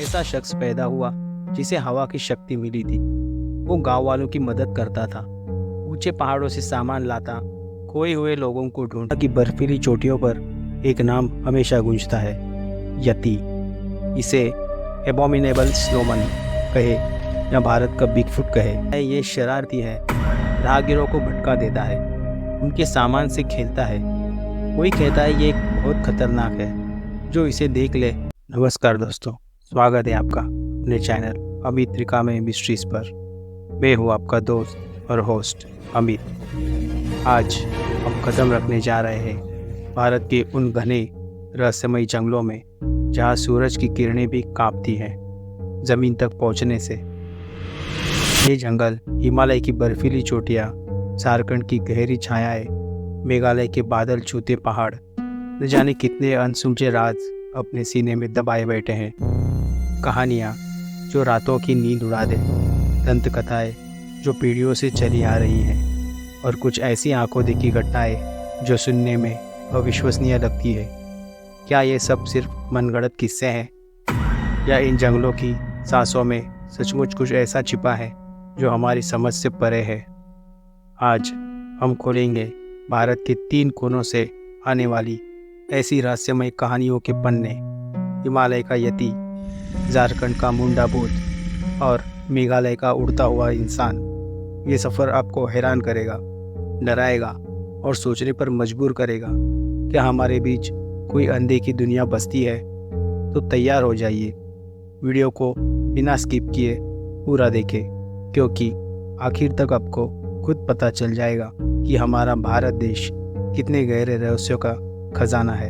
ऐसा शख्स पैदा हुआ जिसे हवा की शक्ति मिली थी। वो गांव वालों की मदद करता था, ऊंचे पहाड़ों से सामान लाता, खोए हुए लोगों को ढूंढता। की बर्फीली चोटियों पर एक नाम हमेशा गूंजता है, यति। इसे एबोमिनेबल स्नोमैन कहे या भारत का बिगफुट कहे, ये शरारती है, राहगीरों को भटका देता है, उनके सामान से खेलता है। कोई कहता है ये बहुत खतरनाक है, जो इसे देख ले। नमस्कार दोस्तों, स्वागत है आपका अपने चैनल अमित त्रिकामय मिस्ट्रीज पर। मैं हूँ आपका दोस्त और होस्ट अमित। आज हम कदम रखने जा रहे हैं भारत के उन घने रहस्यमयी जंगलों में जहाँ सूरज की किरणें भी कांपती हैं ज़मीन तक पहुँचने से। ये जंगल, हिमालय की बर्फीली चोटियाँ, झारखंड की गहरी छायाएं, मेघालय के बादल छूते पहाड़, न जाने कितने अनसुलझे राज अपने सीने में दबाए बैठे हैं। कहानियाँ जो रातों की नींद उड़ा दे, दंत कथाएँ जो पीढ़ियों से चली आ रही हैं, और कुछ ऐसी आंखों देखी घटनाएं जो सुनने में अविश्वसनीय लगती है। क्या ये सब सिर्फ मनगढ़ंत किस्से हैं, या इन जंगलों की सांसों में सचमुच कुछ ऐसा छिपा है जो हमारी समझ से परे है? आज हम खोलेंगे भारत के 3 कोनों से आने वाली ऐसी रहस्यमय कहानियों के पन्ने। हिमालय का यति, झारखंड का मुंडा भूत और मेघालय का उड़ता हुआ इंसान। ये सफ़र आपको हैरान करेगा, डराएगा और सोचने पर मजबूर करेगा। क्या हमारे बीच कोई अंधे की दुनिया बसती है? तो तैयार हो जाइए, वीडियो को बिना स्किप किए पूरा देखें, क्योंकि आखिर तक आपको खुद पता चल जाएगा कि हमारा भारत देश कितने गहरे रहस्यों का खजाना है।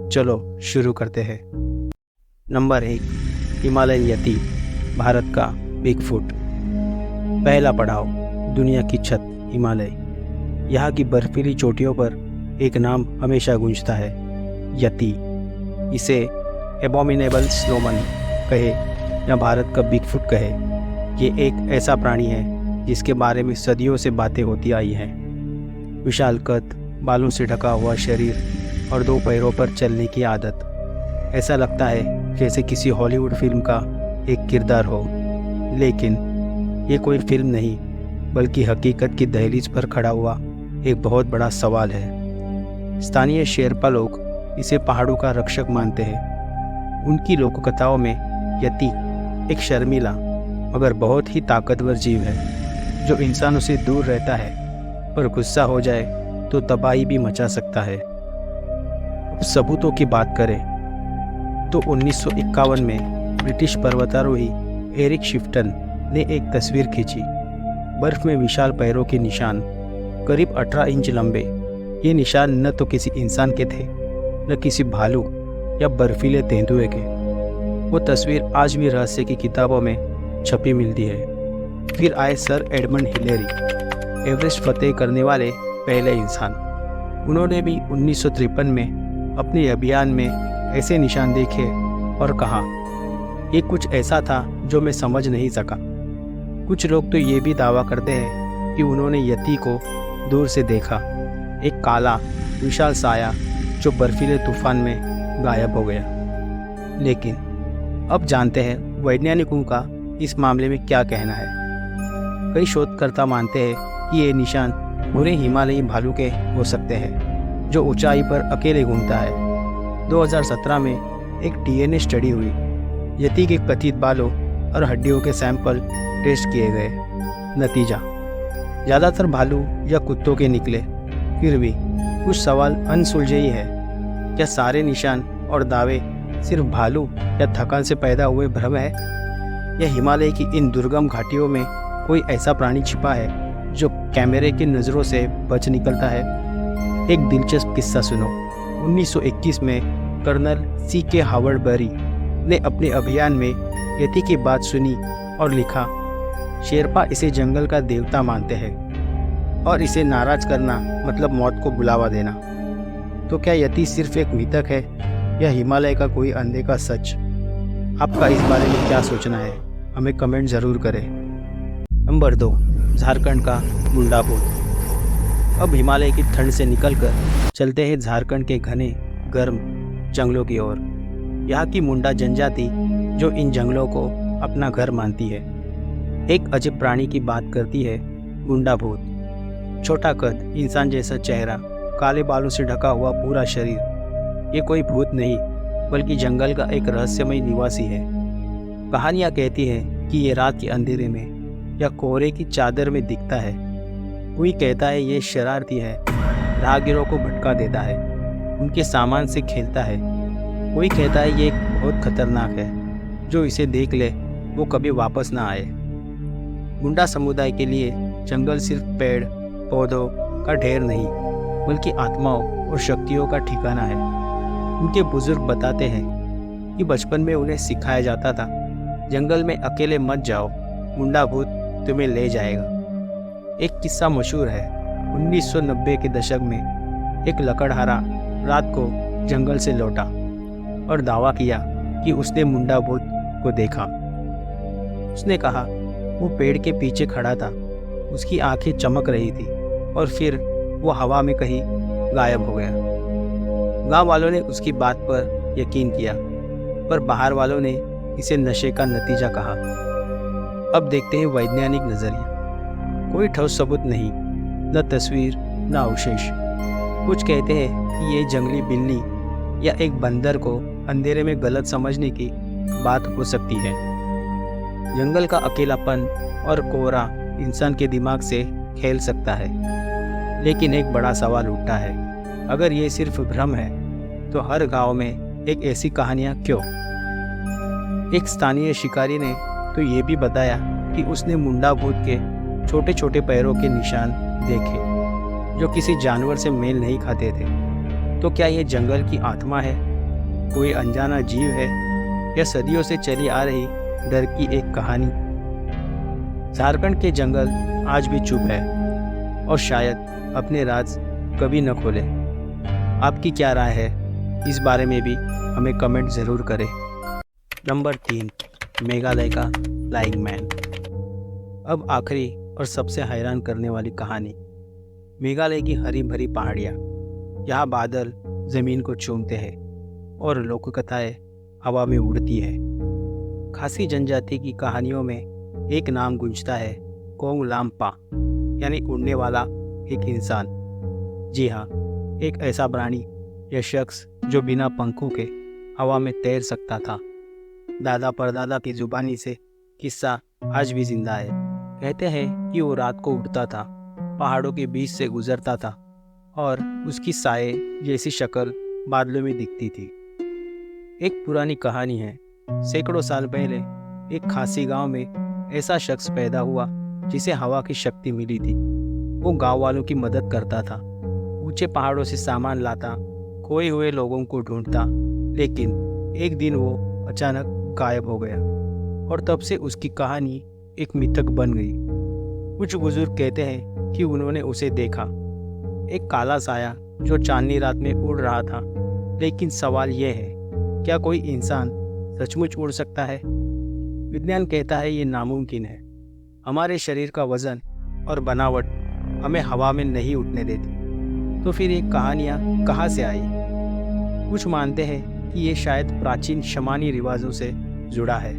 चलो शुरू करते हैं। नंबर 1, हिमालयन यति, भारत का बिगफुट। पहला पड़ाव, दुनिया की छत हिमालय। यहाँ की बर्फीली चोटियों पर एक नाम हमेशा गूंजता है, यति। इसे एबोमिनेबल स्नोमैन कहे या भारत का बिगफुट कहे, ये एक ऐसा प्राणी है जिसके बारे में सदियों से बातें होती आई हैं। विशाल कद, बालों से ढका हुआ शरीर और 2 पैरों पर चलने की आदत। ऐसा लगता है जैसे किसी हॉलीवुड फिल्म का एक किरदार हो, लेकिन ये कोई फिल्म नहीं, बल्कि हकीकत की दहलीज पर खड़ा हुआ एक बहुत बड़ा सवाल है। स्थानीय शेरपा लोग इसे पहाड़ों का रक्षक मानते हैं। उनकी लोककथाओं में यति एक शर्मीला मगर बहुत ही ताकतवर जीव है, जो इंसानों से दूर रहता है, पर गुस्सा हो जाए तो तबाही भी मचा सकता है। अब सबूतों की बात करें तो 1951 में ब्रिटिश पर्वतारोही एरिक शिफ्टन ने एक तस्वीर खींची। बर्फ में विशाल पैरों के निशान, करीब 18 इंच लंबे। ये निशान न तो किसी इंसान के थे, न किसी भालू या बर्फीले तेंदुए के। वो तस्वीर आज भी रहस्य की किताबों में छपी मिलती है। फिर आए सर एडमंड हिलेरी, एवरेस्ट फतेह करने वाले पहले इंसान। उन्होंने भी 1953 में अपने अभियान में ऐसे निशान देखे और कहा, ये कुछ ऐसा था जो मैं समझ नहीं सका। कुछ लोग तो ये भी दावा करते हैं कि उन्होंने यति को दूर से देखा, एक काला विशाल साया जो बर्फीले तूफान में गायब हो गया। लेकिन अब जानते हैं वैज्ञानिकों का इस मामले में क्या कहना है। कई शोधकर्ता मानते हैं कि ये निशान पूरे हिमालयी भालू के हो सकते हैं, जो ऊंचाई पर अकेले घूमता है। 2017 में एक डीएनए स्टडी हुई। यति के कथित बालों और हड्डियों के सैंपल टेस्ट किए गए। नतीजा, ज़्यादातर भालू या कुत्तों के निकले। फिर भी कुछ सवाल अनसुलझे ही है। क्या सारे निशान और दावे सिर्फ भालू या थकान से पैदा हुए भ्रम है, या हिमालय की इन दुर्गम घाटियों में कोई ऐसा प्राणी छिपा है जो कैमरे की नज़रों से बच निकलता है? एक दिलचस्प किस्सा सुनो। 1921 में कर्नल C.K. हावर्ड बरी ने अपने अभियान में यति की बात सुनी और लिखा, शेरपा इसे जंगल का देवता मानते हैं और इसे नाराज करना मतलब मौत को बुलावा देना। तो क्या यति सिर्फ एक मिथक है, या हिमालय का कोई अंधे का सच? आपका इस बारे में क्या सोचना है, हमें कमेंट ज़रूर करें। नंबर 2, झारखंड का मुंडा भूत। अब हिमालय की ठंड से निकलकर चलते हैं झारखंड के घने गर्म जंगलों की ओर। यहाँ की मुंडा जनजाति जो इन जंगलों को अपना घर मानती है। एक अजब प्राणी की बात करती है मुंडा भूत। छोटा कद, इंसान जैसा चेहरा, काले बालों से ढका हुआ पूरा शरीर। ये कोई भूत नहीं बल्कि जंगल का एक रहस्यमय निवासी है। कहानियाँ कहती हैं कि ये रात के अंधेरे में या कोहरे की चादर में दिखता है। कोई कहता है ये शरारती है, राहगीरों को भटका देता है, उनके सामान से खेलता है। कोई कहता है ये बहुत खतरनाक है, जो इसे देख ले वो कभी वापस ना आए। मुंडा समुदाय के लिए जंगल सिर्फ पेड़ पौधों का ढेर नहीं बल्कि आत्माओं और शक्तियों का ठिकाना है। उनके बुजुर्ग बताते हैं कि बचपन में उन्हें सिखाया जाता था, जंगल में अकेले मत जाओ, मुंडा भूत तुम्हें ले जाएगा। एक किस्सा मशहूर है। 1990 के दशक में एक लकड़हारा रात को जंगल से लौटा और दावा किया कि उसने मुंडा भूत को देखा। उसने कहा वो पेड़ के पीछे खड़ा था, उसकी आंखें चमक रही थी और फिर वो हवा में कहीं गायब हो गया। गांव वालों ने उसकी बात पर यकीन किया, पर बाहर वालों ने इसे नशे का नतीजा कहा। अब देखते हैं वैज्ञानिक नजरिया। कोई ठोस सबूत नहीं, न तस्वीर न अवशेष। कुछ कहते हैं कि ये जंगली बिल्ली या एक बंदर को अंधेरे में गलत समझने की बात हो सकती है। जंगल का अकेलापन और कोहरा इंसान के दिमाग से खेल सकता है। लेकिन एक बड़ा सवाल उठता है, अगर ये सिर्फ भ्रम है तो हर गांव में एक ऐसी कहानियां क्यों? एक स्थानीय शिकारी ने तो ये भी बताया कि उसने मुंडा भूत के छोटे छोटे पैरों के निशान देखे जो किसी जानवर से मेल नहीं खाते थे। तो क्या ये जंगल की आत्मा है, कोई अनजाना जीव है, या सदियों से चली आ रही डर की एक कहानी? झारखंड के जंगल आज भी चुप है और शायद अपने राज कभी न खोले। आपकी क्या राय है इस बारे में भी हमें कमेंट ज़रूर करें। नंबर 3, मेघालय का फ्लाइंग मैन। अब आखिरी और सबसे हैरान करने वाली कहानी। मेघालय की हरी भरी पहाड़ियाँ, यहाँ बादल ज़मीन को चूमते हैं और लोक कथाएँ हवा में उड़ती है। खासी जनजाति की कहानियों में एक नाम गूंजता है, कोंग लाम्पा, यानी उड़ने वाला एक इंसान। जी हाँ, एक ऐसा प्राणी या शख्स जो बिना पंखों के हवा में तैर सकता था। दादा परदादा की जुबानी से किस्सा आज भी जिंदा है। कहते हैं कि वो रात को उड़ता था, पहाड़ों के बीच से गुजरता था और उसकी साए जैसी शक्ल बादलों में दिखती थी। एक पुरानी कहानी है, सैकड़ों साल पहले एक खासी गांव में ऐसा शख्स पैदा हुआ जिसे हवा की शक्ति मिली थी। वो गांव वालों की मदद करता था, ऊंचे पहाड़ों से सामान लाता, खोए हुए लोगों को ढूंढता। लेकिन एक दिन वो अचानक गायब हो गया और तब से उसकी कहानी एक मिथक बन गई। कुछ बुजुर्ग कहते हैं कि उन्होंने उसे देखा, एक काला साया जो चांदनी रात में उड़ रहा था। लेकिन सवाल यह है, क्या कोई इंसान सचमुच उड़ सकता है? विज्ञान कहता है ये नामुमकिन है। हमारे शरीर का वजन और बनावट हमें हवा में नहीं उठने देती। तो फिर ये कहानियाँ कहाँ से आई? कुछ मानते हैं कि ये शायद प्राचीन शमानी रिवाजों से जुड़ा है,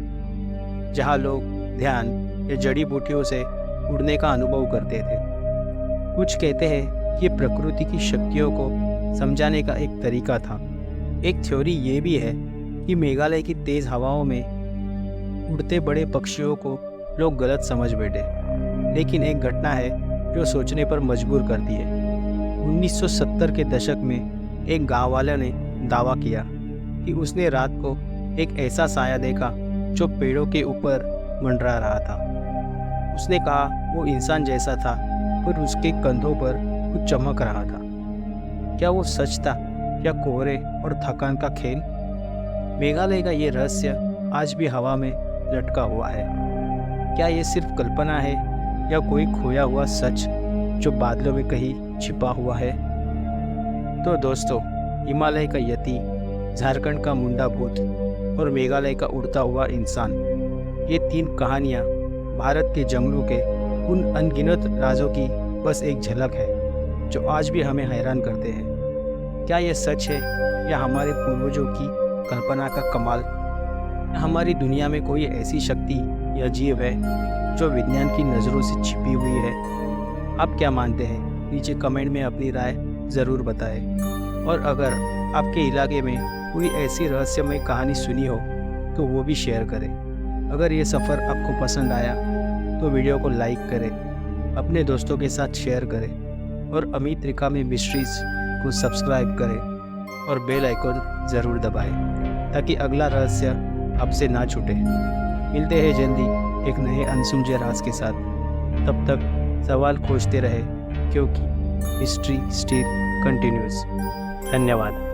जहाँ लोग ध्यान या जड़ी बूटियों से उड़ने का अनुभव करते थे। कुछ कहते हैं कि ये प्रकृति की शक्तियों को समझाने का एक तरीका था। एक थ्योरी ये भी है कि मेघालय की तेज हवाओं में उड़ते बड़े पक्षियों को लोग गलत समझ बैठे। लेकिन एक घटना है जो सोचने पर मजबूर करती है। 1970 के दशक में एक गांव वाले ने दावा किया कि उसने रात को एक ऐसा साया देखा जो पेड़ों के ऊपर मंडरा रहा था। उसने कहा वो इंसान जैसा था, पर उसके कंधों पर कुछ चमक रहा था। क्या वो सच था या कोहरे और थकान का खेल? मेघालय का ये रहस्य आज भी हवा में लटका हुआ है। क्या ये सिर्फ कल्पना है या कोई खोया हुआ सच जो बादलों में कहीं छिपा हुआ है? तो दोस्तों, हिमालय का यति, झारखंड का मुंडा भूत और मेघालय का उड़ता हुआ इंसान, ये 3 कहानियाँ भारत के जंगलों के उन अनगिनत राजों की बस एक झलक है जो आज भी हमें हैरान करते हैं। क्या ये सच है या हमारे पूर्वजों की कल्पना का कमाल? हमारी दुनिया में कोई ऐसी शक्ति या जीव है जो विज्ञान की नज़रों से छिपी हुई है? आप क्या मानते हैं? नीचे कमेंट में अपनी राय ज़रूर बताएं। और अगर आपके इलाके में कोई ऐसी रहस्यमय कहानी सुनी हो तो वो भी शेयर करें। अगर ये सफ़र आपको पसंद आया तो वीडियो को लाइक करें, अपने दोस्तों के साथ शेयर करें और अमित त्रिकामी मिस्ट्रीज को सब्सक्राइब करें और बेल आइकन ज़रूर दबाएं ताकि अगला रहस्य आपसे ना छूटे। मिलते हैं जल्दी एक नए अनसुलझे राज के साथ। तब तक सवाल खोजते रहे क्योंकि हिस्ट्री स्टिल कंटिन्यूज। धन्यवाद।